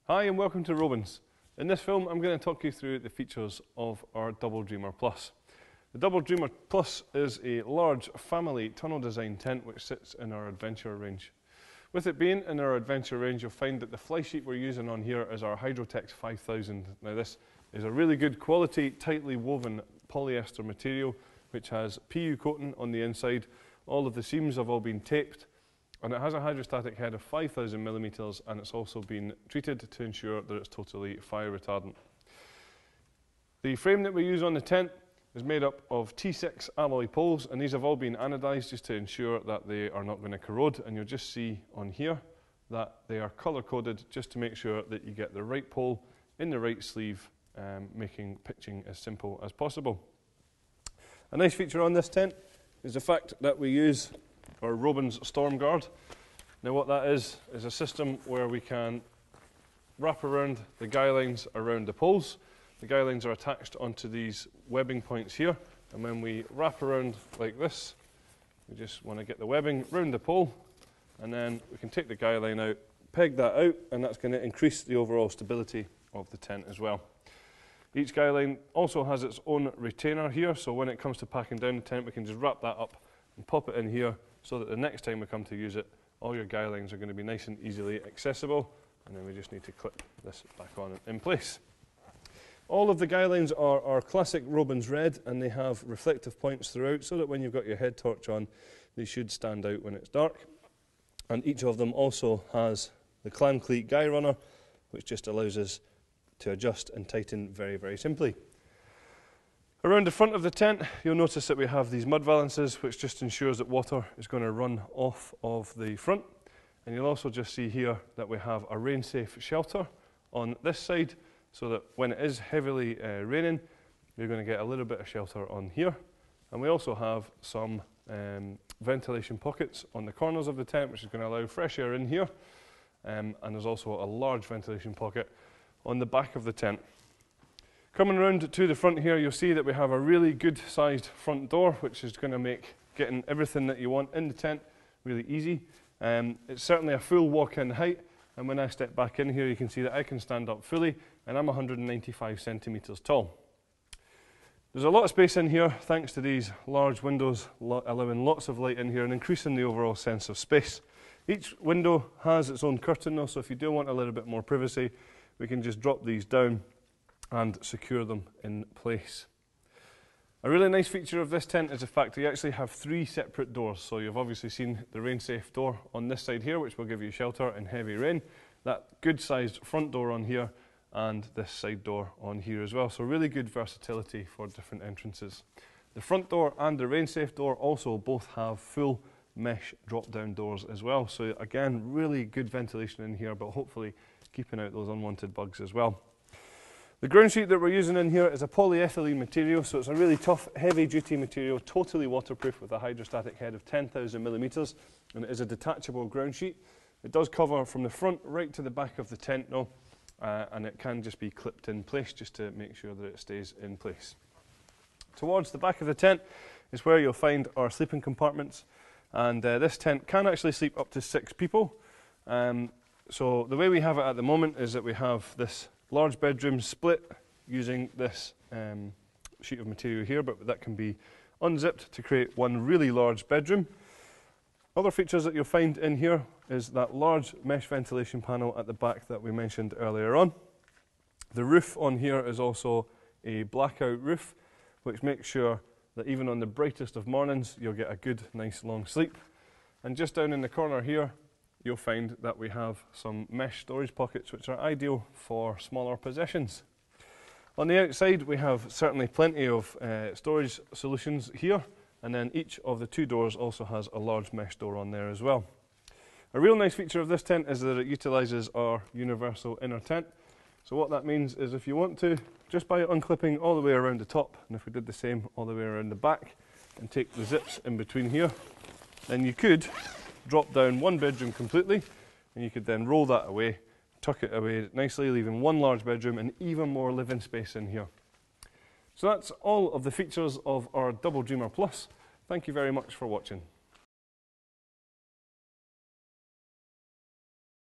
Hi and welcome to Robins. In this film I'm going to talk you through the features of our Double Dreamer Plus. The Double Dreamer Plus is a large family tunnel design tent which sits in our adventure range. With it being in our adventure range, you'll find that the fly sheet we're using on here is our Hydrotex 5000. Now this is a really good quality, tightly woven polyester material which has PU coating on the inside. All of the seams have all been taped. And it has a hydrostatic head of 5,000 millimeters, and it's also been treated to ensure that it's totally fire retardant. The frame that we use on the tent is made up of T6 alloy poles, and these have all been anodized just to ensure that they are not going to corrode. And you'll just see on here that they are color coded just to make sure that you get the right pole in the right sleeve, making pitching as simple as possible. A nice feature on this tent is the fact that we use our Robins Storm Guard. Now what that is a system where we can wrap around the guy lines around the poles. The guy lines are attached onto these webbing points here, and when we wrap around like this, we just want to get the webbing round the pole, and then we can take the guy line out, peg that out, and that's going to increase the overall stability of the tent as well. Each guy line also has its own retainer here, so when it comes to packing down the tent, we can just wrap that up and pop it in here, so that the next time we come to use it, all your guy lines are going to be nice and easily accessible, and then we just need to clip this back on in place. All of the guy lines are our classic Robins red, and they have reflective points throughout, so that when you've got your head torch on, they should stand out when it's dark. And each of them also has the clam cleat guy runner, which just allows us to adjust and tighten very, very simply. Around the front of the tent, you'll notice that we have these mud valances, which just ensures that water is going to run off of the front. And you'll also just see here that we have a rain-safe shelter on this side, so that when it is heavily raining, you're going to get a little bit of shelter on here. And we also have some ventilation pockets on the corners of the tent, which is going to allow fresh air in here. And there's also a large ventilation pocket on the back of the tent. Coming around to the front here, you'll see that we have a really good sized front door, which is going to make getting everything that you want in the tent really easy. It's certainly a full walk-in height, and when I step back in here, you can see that I can stand up fully, and I'm 195 centimeters tall. There's a lot of space in here thanks to these large windows allowing lots of light in here and increasing the overall sense of space. Each window has its own curtain though, so if you do want a little bit more privacy, we can just drop these down and secure them in place. A really nice feature of this tent is the fact that you actually have 3 separate doors. So you've obviously seen the rain-safe door on this side here, which will give you shelter in heavy rain. That good-sized front door on here, and this side door on here as well. So really good versatility for different entrances. The front door and the rain-safe door also both have full mesh drop-down doors as well. So again, really good ventilation in here, but hopefully keeping out those unwanted bugs as well. The ground sheet that we're using in here is a polyethylene material, so it's a really tough, heavy-duty material, totally waterproof with a hydrostatic head of 10,000 millimeters, and it is a detachable ground sheet. It does cover from the front right to the back of the tent though, and it can just be clipped in place just to make sure that it stays in place. Towards the back of the tent is where you'll find our sleeping compartments, and this tent can actually sleep up to 6 people. So the way we have it at the moment is that we have this large bedroom split using this sheet of material here, but that can be unzipped to create one really large bedroom. Other features that you'll find in here is that large mesh ventilation panel at the back that we mentioned earlier on. The roof on here is also a blackout roof, which makes sure that even on the brightest of mornings, you'll get a good, nice long sleep. And just down in the corner here, you'll find that we have some mesh storage pockets which are ideal for smaller possessions. On the outside we have certainly plenty of storage solutions here, and then each of the 2 doors also has a large mesh door on there as well. A real nice feature of this tent is that it utilises our universal inner tent. So what that means is if you want to, just by unclipping all the way around the top, and if we did the same all the way around the back and take the zips in between here, then you could drop down one bedroom completely, and you could then roll that away, tuck it away nicely, leaving one large bedroom and even more living space in here. So that's all of the features of our Double Dreamer Plus. Thank you very much for watching.